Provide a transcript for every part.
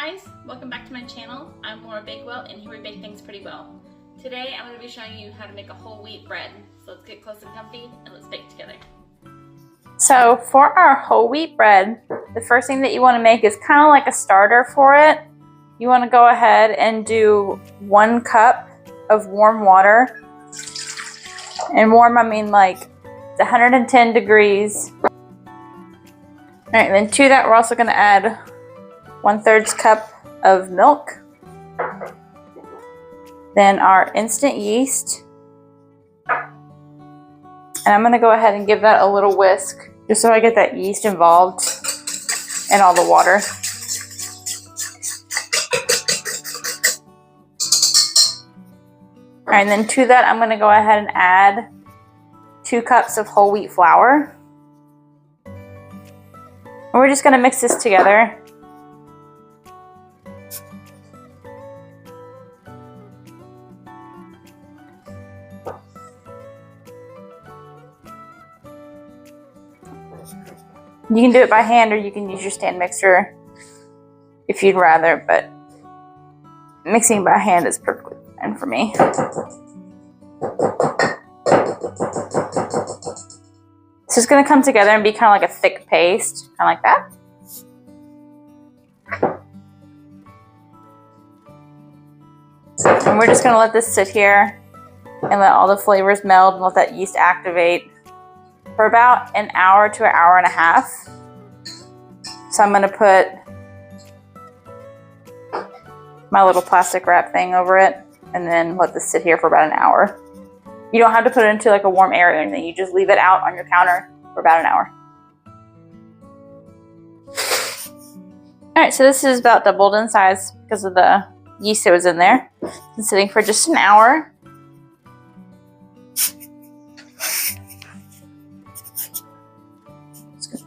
guys, welcome back to my channel. I'm Laura Bakewell and here we bake things pretty well. Today I'm going to be showing you how to make a whole wheat bread. So let's get close and comfy and let's bake together. So for our whole wheat bread, the first thing that you want to make is kind of like a starter for it. You want to go ahead and do 1 cup of warm water. And warm, I mean like it's 110 degrees. All right, then to that we're also going to add 1/3 cup of milk. Then our instant yeast. And I'm going to go ahead and give that a little whisk just so I get that yeast involved in all the water. All right, and then to that I'm going to go ahead and add 2 cups of whole wheat flour. And we're just going to mix this together. You can do it by hand or you can use your stand mixer if you'd rather, but mixing by hand is perfectly fine for me. So it's going to come together and be kind of like a thick paste, kind of like that. And we're just going to let this sit here and let all the flavors meld and let that yeast activate for about an hour to an hour and a half. So I'm going to put my little plastic wrap thing over it and then let this sit here for about an hour. You don't have to put it into like a warm area or anything. You just leave it out on your counter for about an hour. Alright, so this is about doubled in size because of the yeast that was in there. It's been sitting for just an hour.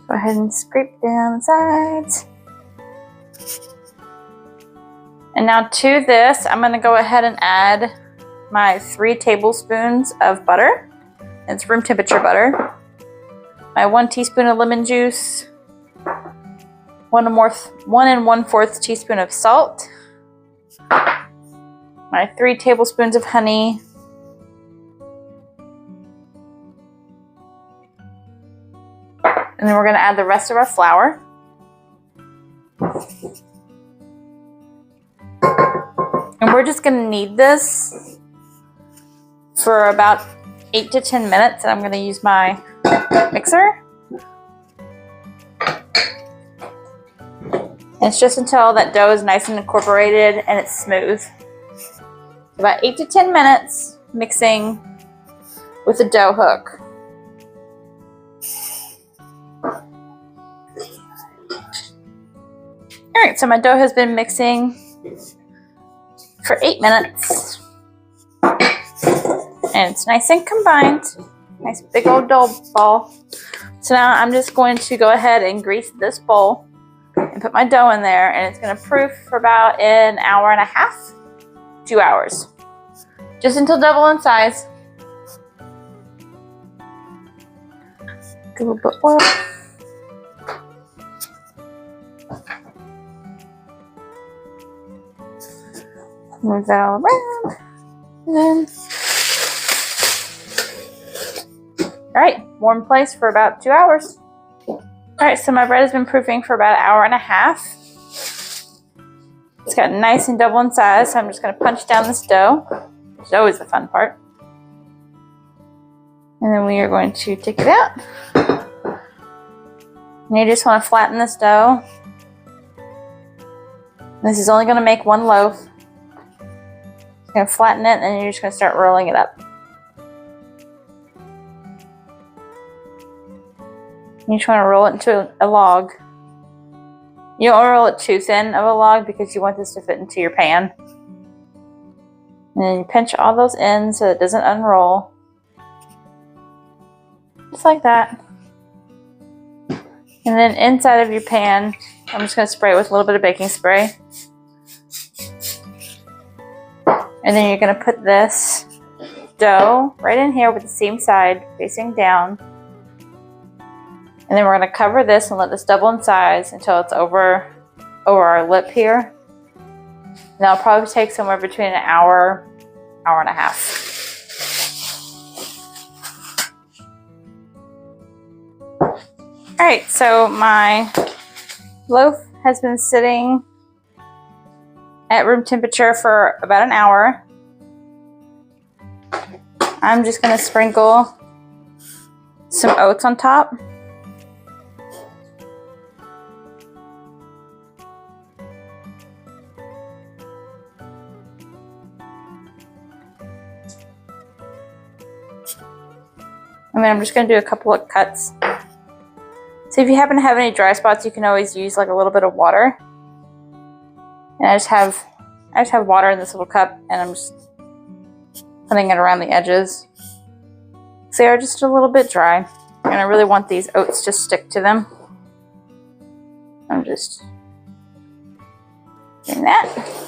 Go ahead and scrape down the sides. And now to this, I'm going to go ahead and add my 3 tablespoons of butter. It's room temperature butter. My 1 teaspoon of lemon juice. 1 1/4 teaspoon of salt. My 3 tablespoons of honey. And then we're going to add the rest of our flour. And we're just going to knead this for about 8 to 10 minutes. And I'm going to use my mixer. And it's just until that dough is nice and incorporated and it's smooth. About 8 to 10 minutes mixing with the dough hook. Alright, so my dough has been mixing for 8 minutes. And it's nice and combined. Nice big old dough ball. So now I'm just going to go ahead and grease this bowl and put my dough in there, and it's going to proof for about an hour and a half, 2 hours. Just until double in size. Get a little bit oil. Move that all around. And alright, warm place for about 2 hours. Alright, so my bread has been proofing for about an hour and a half. It's got nice and double in size, so I'm just going to punch down this dough, which is always the fun part. And then we are going to take it out. And you just want to flatten this dough. This is only going to make 1 loaf. You're going to flatten it, and you're just going to start rolling it up. You just want to roll it into a log. You don't want to roll it too thin of a log because you want this to fit into your pan. And then you pinch all those ends so it doesn't unroll. Just like that. And then inside of your pan, I'm just going to spray it with a little bit of baking spray. And then you're going to put this dough right in here with the seam side facing down. And then we're going to cover this and let this double in size until it's over our lip here. And that'll probably take somewhere between an hour, hour and a half. Alright, so my loaf has been sitting at room temperature for about an hour. I'm just going to sprinkle some oats on top. And then I'm just going to do a couple of cuts. So if you happen to have any dry spots, you can always use like a little bit of water. And I just have water in this little cup, and I'm just putting it around the edges. So they are just a little bit dry, and I really want these oats to stick to them. I'm just doing that.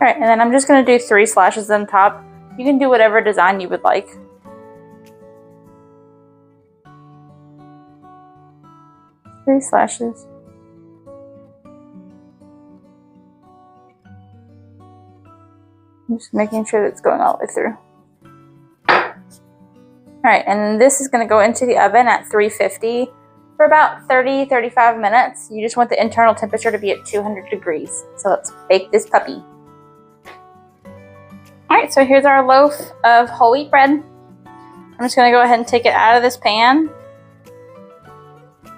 Alright, and then I'm just going to do 3 slashes on top. You can do whatever design you would like. Three slashes. I'm just making sure that it's going all the way through. Alright, and then this is going to go into the oven at 350 for about 30-35 minutes. You just want the internal temperature to be at 200 degrees. So let's bake this puppy. Alright, so here's our loaf of whole wheat bread. I'm just going to go ahead and take it out of this pan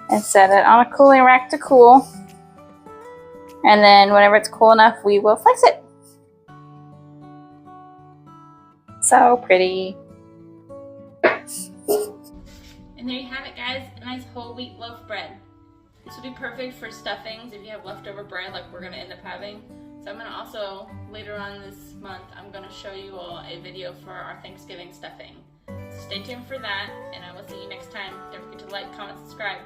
and set it on a cooling rack to cool. And then whenever it's cool enough, we will slice it. So pretty. And there you have it, guys, a nice whole wheat loaf bread. This would be perfect for stuffings if you have leftover bread like we're going to end up having. So I'm going to also, later on this month, I'm going to show you all a video for our Thanksgiving stuffing. So stay tuned for that, and I will see you next time. Don't forget to like, comment, subscribe.